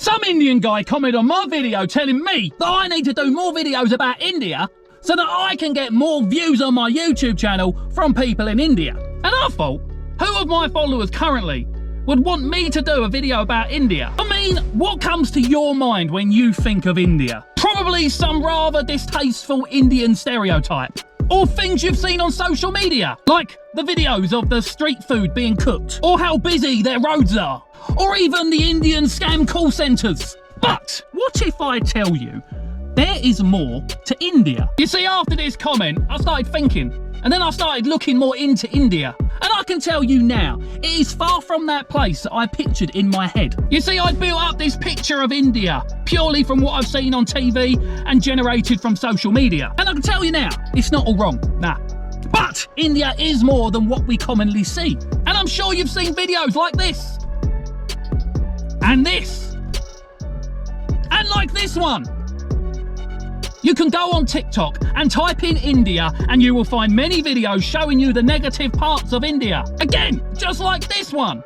Some Indian guy commented on my video telling me that I need to do more videos about India so that I can get more views on my YouTube channel from people in India. And I thought, who of my followers currently would want me to do a video about India? I mean, what comes to your mind when you think of India? Probably some rather distasteful Indian stereotype. Or things you've seen on social media, like the videos of the street food being cooked, or how busy their roads are, or even the Indian scam call centres. But what if I tell you there is more to India? You see, after this comment, I started thinking, and then I started looking more into India. And I can tell you now, it is far from that place that I pictured in my head. You see, I built up this picture of India purely from what I've seen on TV and generated from social media. And I can tell you now, it's not all wrong, nah. But India is more than what we commonly see. And I'm sure you've seen videos like this. And this. And like this one. You can go on TikTok and type in India and you will find many videos showing you the negative parts of India. Again, just like this one.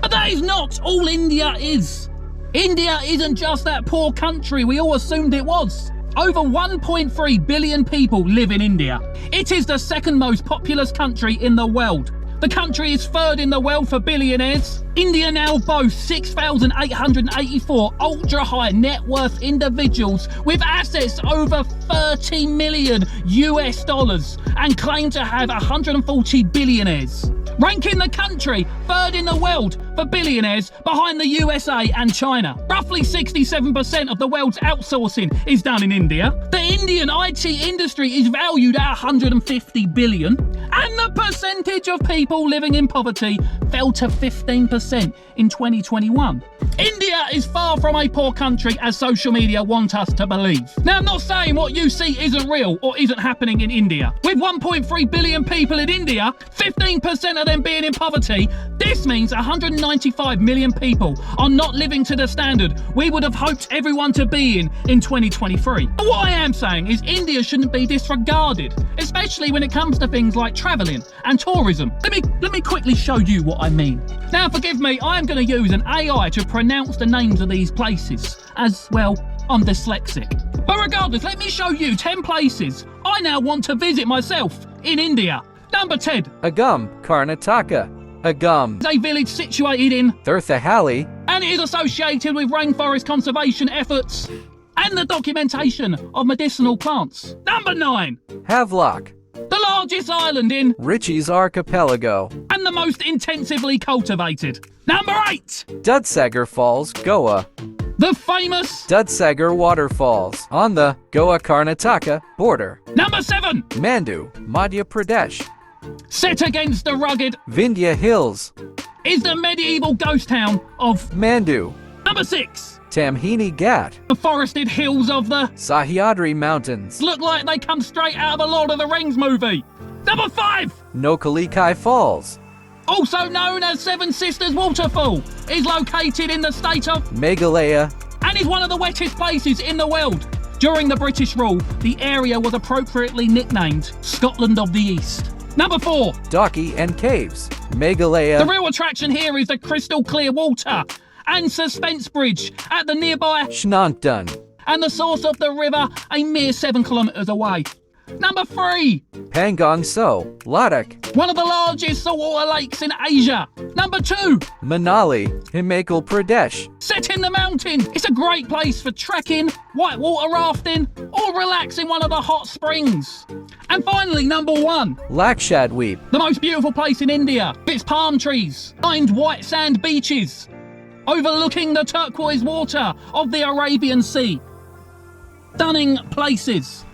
But that is not all India is. India isn't just that poor country we all assumed it was. Over 1.3 billion people live in India. It is the second most populous country in the world. The country is third in the world for billionaires. India now boasts 6,884 ultra-high net worth individuals with assets over 30 million US dollars and claim to have 140 billionaires. Ranking the country third in the world for billionaires behind the USA and China. Roughly 67% of the world's outsourcing is done in India. The Indian IT industry is valued at 150 billion. And the percentage of people living in poverty fell to 15% in 2021. India is far from a poor country as social media want us to believe. Now, I'm not saying what you see isn't real or isn't happening in India. With 1.3 billion people in India, 15% of them being in poverty, this means 195 million people are not living to the standard we would have hoped everyone to be in 2023. But what I am saying is India shouldn't be disregarded, especially when it comes to things like travelling and tourism. Let me quickly show you what I mean. Now, forgive me, I am going to use an AI to pronounce the names of these places, as well, I'm dyslexic. But regardless, let me show you 10 places I now want to visit myself in India. Number 10. Agum, Karnataka. Agum is a village situated in Tirthahalli, and it is associated with rainforest conservation efforts and the documentation of medicinal plants. Number 9. Havelock, The largest island in Ritchie's Archipelago, and the most intensively cultivated. Number 8. Dudsagar Falls, Goa. The famous Dudsagar Waterfalls on the Goa-Karnataka border. Number 7. Mandu, Madhya Pradesh. Set against the rugged Vindhya Hills, is the medieval ghost town of Mandu. Number 6. Tamhini Ghat, The forested hills of the Sahyadri Mountains. look like they come straight out of a Lord of the Rings movie. Number 5. Nokalikai Falls, Also known as Seven Sisters Waterfall, is located in the state of Meghalaya. and is one of the wettest places in the world. During the British rule, the area was appropriately nicknamed Scotland of the East. Number 4. Daki and Caves, The Meghalaya. real attraction here is the crystal clear water and suspense bridge at the nearby Shnantun, and the source of the river a mere 7 kilometres away. Number 3. Pangong So, Ladakh. One of the largest saltwater lakes in Asia. Number 2. Manali, Himachal Pradesh. Set in the mountains. It's a great place for trekking, whitewater rafting, or relax in one of the hot springs. And finally, number 1. Lakshadweep, The most beautiful place in India. Its palm trees, lined white sand beaches, overlooking the turquoise water of the Arabian Sea. Stunning places.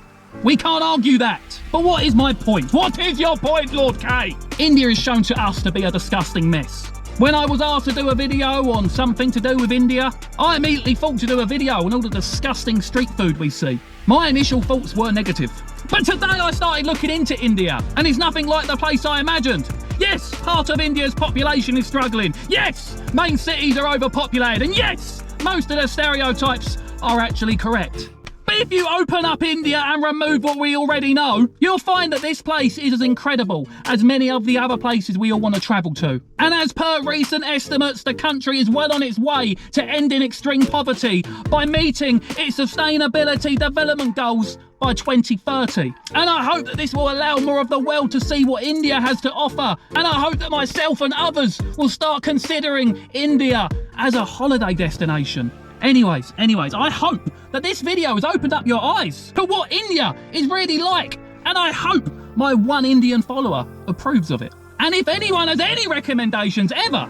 We can't argue that. But what is my point? What is your point, LordK? India is shown to us to be a disgusting mess. When I was asked to do a video on something to do with India, I immediately thought to do a video on all the disgusting street food we see. My initial thoughts were negative. But today I started looking into India, and it's nothing like the place I imagined. Yes, part of India's population is struggling. Yes, main cities are overpopulated. And yes, most of the stereotypes are actually correct. But if you open up India and remove what we already know, you'll find that this place is as incredible as many of the other places we all want to travel to. And as per recent estimates, the country is well on its way to ending extreme poverty by meeting its sustainability development goals by 2030. And I hope that this will allow more of the world to see what India has to offer. And I hope that myself and others will start considering India as a holiday destination. Anyways, I hope that this video has opened up your eyes to what India is really like. And I hope my one Indian follower approves of it. And if anyone has any recommendations ever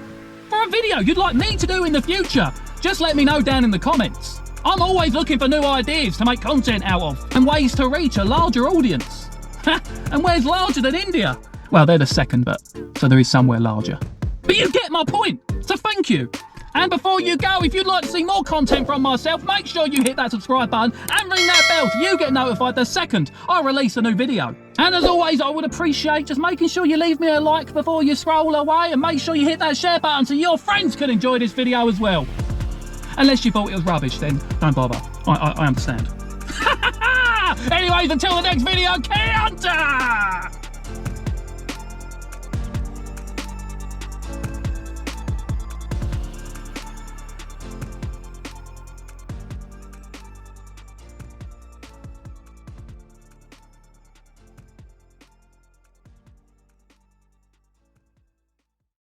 for a video you'd like me to do in the future, just let me know down in the comments. I'm always looking for new ideas to make content out of and ways to reach a larger audience. And where's larger than India? Well, they're the second, but so there is somewhere larger. But you get my point, so thank you. And before you go, if you'd like to see more content from myself, make sure you hit that subscribe button and ring that bell so you get notified the second I release a new video. And as always, I would appreciate just making sure you leave me a like before you scroll away, and make sure you hit that share button so your friends can enjoy this video as well. Unless you thought it was rubbish, then don't bother. I understand. Anyways, until the next video, Kuntah!